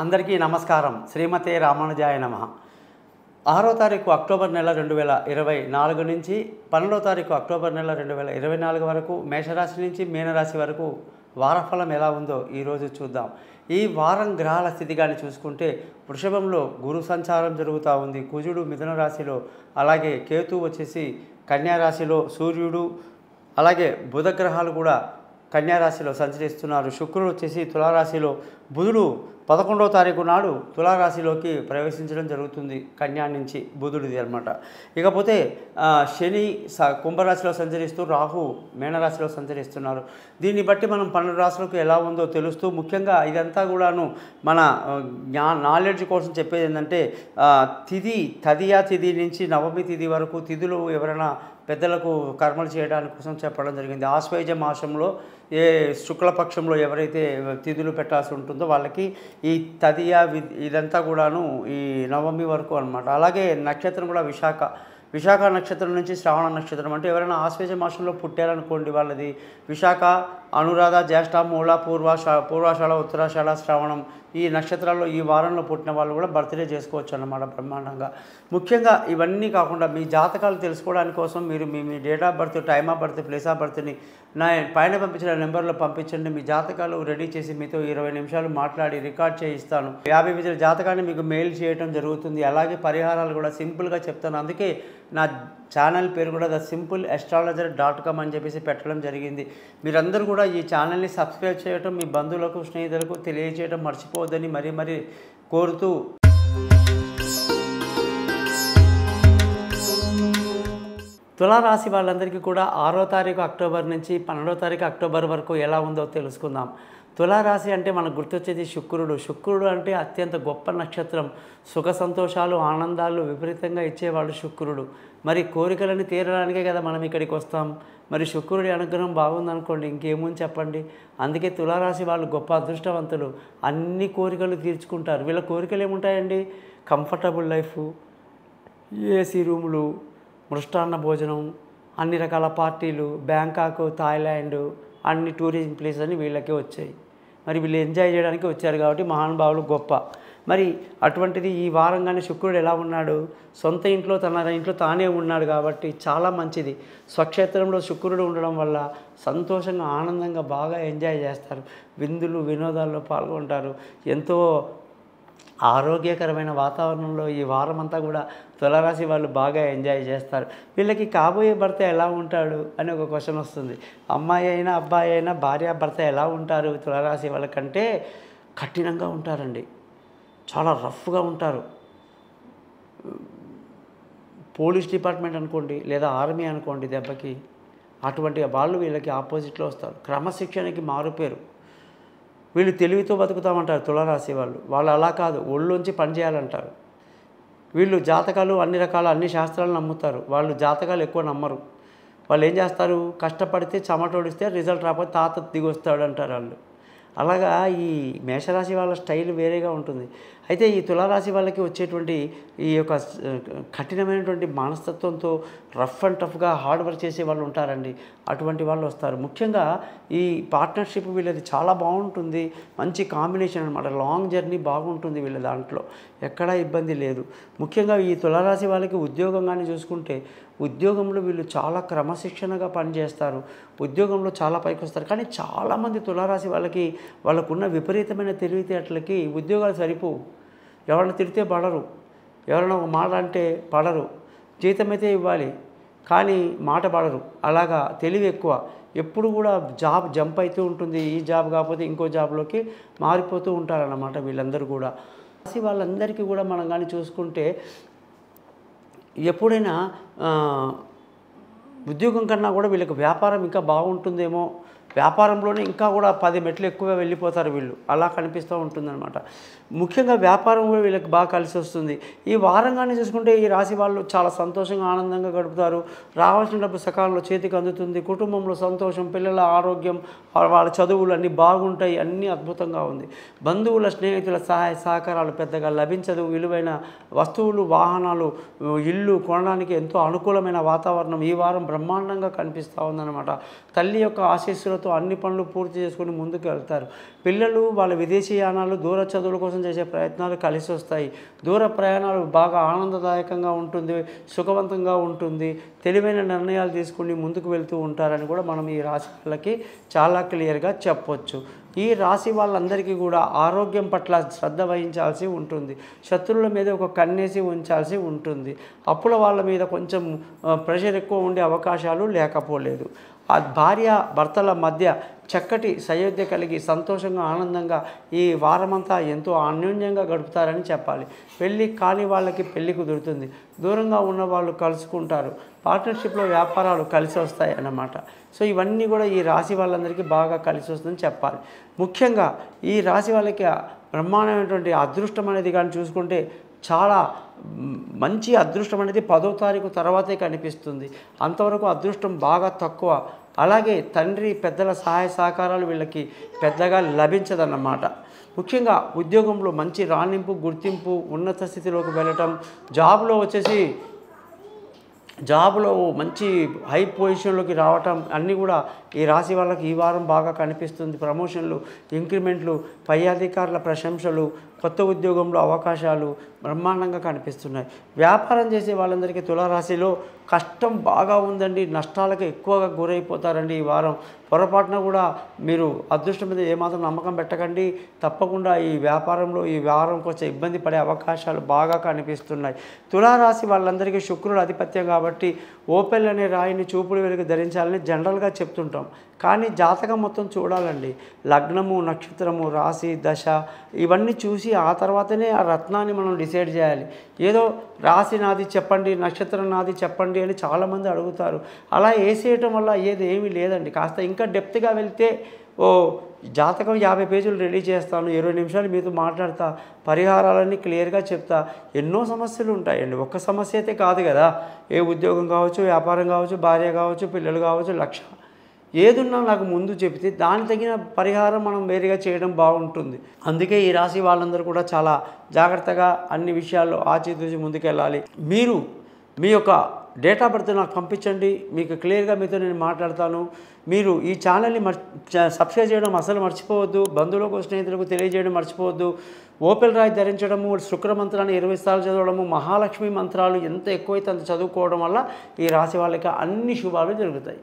అందరికీ నమస్కారం. శ్రీమతే రామానుజాయ నమః. 6వ తారీఖు అక్టోబర్ నెల 2024 నుంచి 12వ తారీఖు అక్టోబర్ నెల 2024 వరకు మేషరాశి నుంచి మీనరాశి వరకు వారఫలం ఎలా ఉందో ఈరోజు చూద్దాం. ఈ వారం గ్రహాల స్థితి కానీ చూసుకుంటే వృషభంలో గురు సంచారం జరుగుతూ ఉంది. కుజుడు మిథున రాశిలో, అలాగే కేతు వచ్చేసి కన్యా రాశిలో, సూర్యుడు అలాగే బుధ గ్రహాలు కూడా కన్యా రాశిలో సంచరిస్తున్నారు. శుక్రుడు వచ్చేసి తులారాశిలో, బుధుడు 11వ తారీఖు నాడు తులారాశిలోకి ప్రవేశించడం జరుగుతుంది. కన్యా నుంచి బుధుడిది అనమాట. ఇకపోతే శని కుంభరాశిలో సంచరిస్తూ, రాహు మీనరాశిలో సంచరిస్తున్నారు. దీన్ని బట్టి మనం 12 రాశులకు ఎలా ఉందో తెలుస్తూ, ముఖ్యంగా ఇదంతా కూడాను మన నాలెడ్జ్ కోసం చెప్పేది ఏంటంటే తదియా తిథి నుంచి నవమి తిథి వరకు తిథులు ఎవరైనా పెద్దలకు కర్మలు చేయడానికి కోసం చెప్పడం జరిగింది. ఆశ్వయుజ మాసంలో శుక్లపక్షంలో ఎవరైతే తిథులు పెట్టాల్సి ఉంటుందో వాళ్ళకి ఈ తదియా ఇదంతా కూడాను ఈ నవమి వరకు అనమాట. అలాగే నక్షత్రం కూడా విశాఖ నక్షత్రం నుంచి శ్రావణ నక్షత్రం, అంటే ఎవరైనా ఆశ్వేజ మాసంలో పుట్టారనుకోండి వాళ్ళది విశాఖ, అనురాధ, జ్యేష్ఠ, మూల, పూర్వాషాఢ, ఉత్తరాషాఢ, శ్రావణం ఈ నక్షత్రాల్లో ఈ వారంలో పుట్టిన వాళ్ళు కూడా బర్త్డే చేసుకోవచ్చు అన్నమాట బ్రహ్మాండంగా. ముఖ్యంగా ఇవన్నీ కాకుండా మీ జాతకాలు తెలుసుకోవడానికి కోసం మీరు మీ date of birth, time of birth, place of బర్త్ని పైన పంపించిన నెంబర్లో పంపించండి. మీ జాతకాలు రెడీ చేసి మీతో 20 నిమిషాలు మాట్లాడి రికార్డ్ చేయిస్తాను. 50 పేజీల జాతకాన్ని మీకు మెయిల్ చేయడం జరుగుతుంది. అలాగే పరిహారాలు కూడా సింపుల్గా చెప్తాను. అందుకే నా ఛానల్ పేరు కూడా thesimple.astrologer.com అని చెప్పేసి పెట్టడం జరిగింది. మీరందరూ కూడా ఈ ఛానల్ని సబ్స్క్రైబ్ చేయడం, మీ బంధువులకు స్నేహితులకు తెలియజేయడం మర్చిపోవద్దని మరీ కోరుతూ, తులారాశి వాళ్ళందరికీ కూడా 6వ తారీఖు అక్టోబర్ నుంచి 12వ తారీఖు అక్టోబర్ వరకు ఎలా ఉందో తెలుసుకుందాం. తులారాశి అంటే మనకు గుర్తొచ్చేది శుక్రుడు అంటే అత్యంత గొప్ప నక్షత్రం. సుఖ సంతోషాలు, ఆనందాలు విపరీతంగా ఇచ్చేవాడు శుక్రుడు. మరి కోరికలను తీరడానికే కదా మనం ఇక్కడికి వస్తాం. మరి శుక్రుడి అనుగ్రహం బాగుందనుకోండి, ఇంకేముంది చెప్పండి. అందుకే తులారాశి వాళ్ళు గొప్ప అదృష్టవంతులు. అన్ని కోరికలు తీర్చుకుంటారు. వీళ్ళ కోరికలు ఏముంటాయండి? కంఫర్టబుల్ లైఫ్, ఏసీ రూములు, మృష్టాన్న భోజనం, అన్ని రకాల పార్టీలు, బ్యాంకాక్, థాయిలాండ్, అన్ని టూరిజం ప్లేస్ అని వీళ్ళకే వచ్చాయి. మరి వీళ్ళు ఎంజాయ్ చేయడానికి వచ్చారు కాబట్టి మహానుభావులు గొప్ప. మరి అటువంటిది ఈ వారంగానే శుక్రుడు ఎలా ఉన్నాడు? సొంత ఇంట్లో తన ఇంట్లో తానే ఉన్నాడు కాబట్టి చాలా మంచిది. స్వక్షేత్రంలో శుక్రుడు ఉండడం వల్ల సంతోషంగా, ఆనందంగా బాగా ఎంజాయ్ చేస్తారు. విందులు, వినోదాల్లో పాల్గొంటారు. ఎంతో ఆరోగ్యకరమైన వాతావరణంలో ఈ వారం అంతా కూడా తులారాశి వాళ్ళు బాగా ఎంజాయ్ చేస్తారు. వీళ్ళకి కాబోయే భర్త ఎలా ఉంటాడు అని ఒక క్వశ్చన్ వస్తుంది. అమ్మాయి అయినా అబ్బాయి అయినా భార్య భర్త ఎలా ఉంటారు తులారాశి వాళ్ళకంటే? కఠినంగా ఉంటారండి, చాలా రఫ్గా ఉంటారు. పోలీస్ డిపార్ట్మెంట్ అనుకోండి, లేదా ఆర్మీ అనుకోండి, దెబ్బకి అటువంటి వాళ్ళు వీళ్ళకి ఆపోజిట్లో వస్తారు. క్రమశిక్షణకి మారుపేరు. వీళ్ళు తెలివితో బతుకుతామంటారు తులారాశి వాళ్ళు అలా కాదు, ఒళ్ళోంచి పనిచేయాలంటారు. వీళ్ళు జాతకాలు అన్ని శాస్త్రాలు నమ్ముతారు. వాళ్ళు జాతకాలు ఎక్కువ నమ్మరు. వాళ్ళు ఏం చేస్తారు? కష్టపడితే చెమటోడిస్తే రిజల్ట్ రాకపోతే తాత దిగొస్తాడు అంటారు వాళ్ళు. అలాగా ఈ మేషరాశి వాళ్ళ స్టైల్ వేరేగా ఉంటుంది. అయితే ఈ తులారాశి వాళ్ళకి వచ్చేటువంటి ఈ యొక్క కఠినమైనటువంటి మనస్తత్వంతో రఫ్ అండ్ టఫ్గా హార్డ్ వర్క్ చేసే వాళ్ళు ఉంటారండి. అటువంటి వాళ్ళు వస్తారు. ముఖ్యంగా ఈ పార్ట్నర్షిప్ వీళ్ళది చాలా బాగుంటుంది. మంచి కాంబినేషన్ అనమాట. లాంగ్ జర్నీ బాగుంటుంది వీళ్ళ దాంట్లో, ఎక్కడా ఇబ్బంది లేదు. ముఖ్యంగా ఈ తులారాశి వాళ్ళకి ఉద్యోగం కానీ చూసుకుంటే ఉద్యోగంలో వీళ్ళు చాలా క్రమశిక్షణగా పనిచేస్తారు. ఉద్యోగంలో చాలా పైకి వస్తారు. కానీ చాలామంది తులారాశి వాళ్ళకున్న విపరీతమైన తెలివితేటలకి ఉద్యోగాలు సరిపోవు. ఎవరైనా తిడితే పడరు, ఎవరైనా ఒక మాట అంటే పడరు. జీతం అయితే ఇవ్వాలి కానీ మాట పడరు. అలాగా తెలివి ఎక్కువ. ఎప్పుడు కూడా జాబ్ జంప్ అవుతూ ఉంటుంది. ఈ జాబ్ కాకపోతే ఇంకో జాబ్లోకి మారిపోతూ ఉంటారన్నమాట వీళ్ళందరూ కూడా. వాళ్ళందరికీ కూడా మనం కానీ చూసుకుంటే ఎప్పుడైనా ఉద్యోగం కన్నా కూడా వీళ్ళకి వ్యాపారం ఇంకా బాగుంటుందేమో, వ్యాపారంలోనే ఇంకా కూడా 10 మెట్లు ఎక్కువ వెళ్ళిపోతారు వీళ్ళు. అలా కనిపిస్తూ ఉంటుందన్నమాట. ముఖ్యంగా వ్యాపారం కూడా వీళ్ళకి బాగా కలిసి వస్తుంది. ఈ వారంగానే చూసుకుంటే ఈ రాశి వాళ్ళు చాలా సంతోషంగా, ఆనందంగా గడుపుతారు. రావాల్సిన డబ్బు సకాలంలో చేతికి అందుతుంది. కుటుంబంలో సంతోషం, పిల్లల ఆరోగ్యం, వాళ్ళ చదువులు అన్నీ బాగుంటాయి. అన్నీ అద్భుతంగా ఉంది. బంధువుల, స్నేహితుల సహాయ సహకారాలు పెద్దగా లభించదు. విలువైన వస్తువులు, వాహనాలు, ఇల్లు కొనడానికి ఎంతో అనుకూలమైన వాతావరణం ఈ వారం బ్రహ్మాండంగా కనిపిస్తూ ఉందన్నమాట. తల్లి యొక్క ఆశీస్సులతో పట్టుదలతో అన్ని పనులు పూర్తి చేసుకొని ముందుకు వెళ్తారు. పిల్లలు వాళ్ళ విదేశీయానాలు దూర చదువుల కోసం చేసే ప్రయత్నాలు కలిసి వస్తాయి. దూర ప్రయాణాలు బాగా ఆనందదాయకంగా ఉంటుంది, సుఖవంతంగా ఉంటుంది, తెలివైన నిర్ణయాలు తీసుకుని ముందుకు వెళ్తూ ఉంటారని కూడా మనం ఈ రాశి వాళ్ళకి చాలా క్లియర్గా చెప్పొచ్చు. ఈ రాశి వాళ్ళందరికీ కూడా ఆరోగ్యం పట్ల శ్రద్ధ వహించాల్సి ఉంటుంది. శత్రువుల మీద ఒక కన్నేసి ఉంచాల్సి ఉంటుంది. అప్పుల వాళ్ళ మీద కొంచెం ప్రెషర్ ఎక్కువ ఉండే అవకాశాలు లేకపోలేదు. ఆ భార్య భర్తల మధ్య చక్కటి సయోధ్య కలిగి సంతోషంగా ఆనందంగా ఈ వారమంతా ఎంతో అన్యోన్యంగా గడుపుతారని చెప్పాలి. పెళ్ళి కాని వాళ్ళకి పెళ్ళి కుదురుతుంది. దూరంగా ఉన్న వాళ్ళు కలుసుకుంటారు. పార్ట్నర్షిప్లో వ్యాపారాలు కలిసి వస్తాయి అన్నమాట. సో ఇవన్నీ కూడా ఈ రాశి వాళ్ళందరికీ బాగా కలిసి వస్తుందని చెప్పాలి. ముఖ్యంగా ఈ రాశి వాళ్ళకి బ్రహ్మాండమైనటువంటి అదృష్టం అనేది కానీ చూసుకుంటే చాలా మంచి అదృష్టం అనేది 10వ తారీఖు తర్వాతే కనిపిస్తుంది. అంతవరకు అదృష్టం బాగా తక్కువ. అలాగే తండ్రి పెద్దల సహాయ సహకారాలు వీళ్ళకి పెద్దగా లభించదన్నమాట. ముఖ్యంగా ఉద్యోగంలో మంచి రాణింపు, గుర్తింపు, ఉన్నత స్థితిలోకి వెళ్ళటం, జాబ్లో మంచి హై పొజిషన్లోకి రావటం అన్నీ కూడా ఈ రాశి వాళ్ళకి ఈ వారం బాగా కనిపిస్తుంది. ప్రమోషన్లు, ఇంక్రిమెంట్లు, పై అధికారుల ప్రశంసలు, కొత్త ఉద్యోగంలో అవకాశాలు బ్రహ్మాండంగా కనిపిస్తున్నాయి. వ్యాపారం చేసే వాళ్ళందరికీ తులారాశిలో కష్టం బాగా ఉందండి. నష్టాలకు ఎక్కువగా గురైపోతారండి ఈ వారం. పొరపాటున కూడా మీరు అదృష్టం మీద ఏమాత్రం నమ్మకం పెట్టకండి. తప్పకుండా ఈ వ్యాపారంలో ఈ వారం కొంచెం ఇబ్బంది పడే అవకాశాలు బాగా కనిపిస్తున్నాయి. తులారాశి వాళ్ళందరికీ శుక్రుడు ఆధిపత్యం కాబట్టి ఓపెల్ అనే రాయిని చూపుడు వెలుగు ధరించాలని జనరల్గా చెప్తుంటాం. కానీ జాతకం మొత్తం చూడాలండి. లగ్నము, నక్షత్రము, రాశి, దశ ఇవన్నీ చూసి ఆ తర్వాతనే ఆ రత్నాన్ని మనం డిసైడ్ చేయాలి. ఏదో రాశి నాది చెప్పండి, నక్షత్రం నాది చెప్పండి అని చాలామంది అడుగుతారు. అలా వేసేయటం వల్ల ఏమీ లేదండి. కాస్త ఇంకా డెప్త్గా వెళ్తే జాతకం 50 పేజీలు రెడీ చేస్తాను, 20 నిమిషాలు మీతో మాట్లాడతా, పరిహారాలన్నీ క్లియర్గా చెప్తా. ఎన్నో సమస్యలు ఉంటాయండి. ఒక్క సమస్య అయితే కాదు కదా. ఏ ఉద్యోగం కావచ్చు, వ్యాపారం కావచ్చు, భార్య కావచ్చు, పిల్లలు కావచ్చు, లక్ష్యం ఏదున్నా నాకు ముందు చెబితే దానికి తగిన పరిహారం మనం వేరేగా చేయడం బాగుంటుంది. అందుకే ఈ రాశి వాళ్ళందరూ కూడా చాలా జాగ్రత్తగా అన్ని విషయాల్లో ఆచితూచి ముందుకెళ్ళాలి. మీరు మీ యొక్క డేట్ ఆఫ్ బర్త్ నాకు పంపించండి. మీకు క్లియర్గా మీతో నేను మాట్లాడతాను. మీరు ఈ ఛానల్ని సబ్స్క్రైబ్ చేయడం అసలు మర్చిపోవద్దు. బంధువులకు, స్నేహితులకు తెలియజేయడం మర్చిపోవద్దు. ఓపెల్ రాయి ధరించడము, శుక్ర మంత్రాన్ని 20 సార్లు చదవడము, మహాలక్ష్మి మంత్రాలు ఎంత ఎక్కువైతే అంత చదువుకోవడం వల్ల ఈ రాశి వాళ్ళకి అన్ని శుభాలు జరుగుతాయి.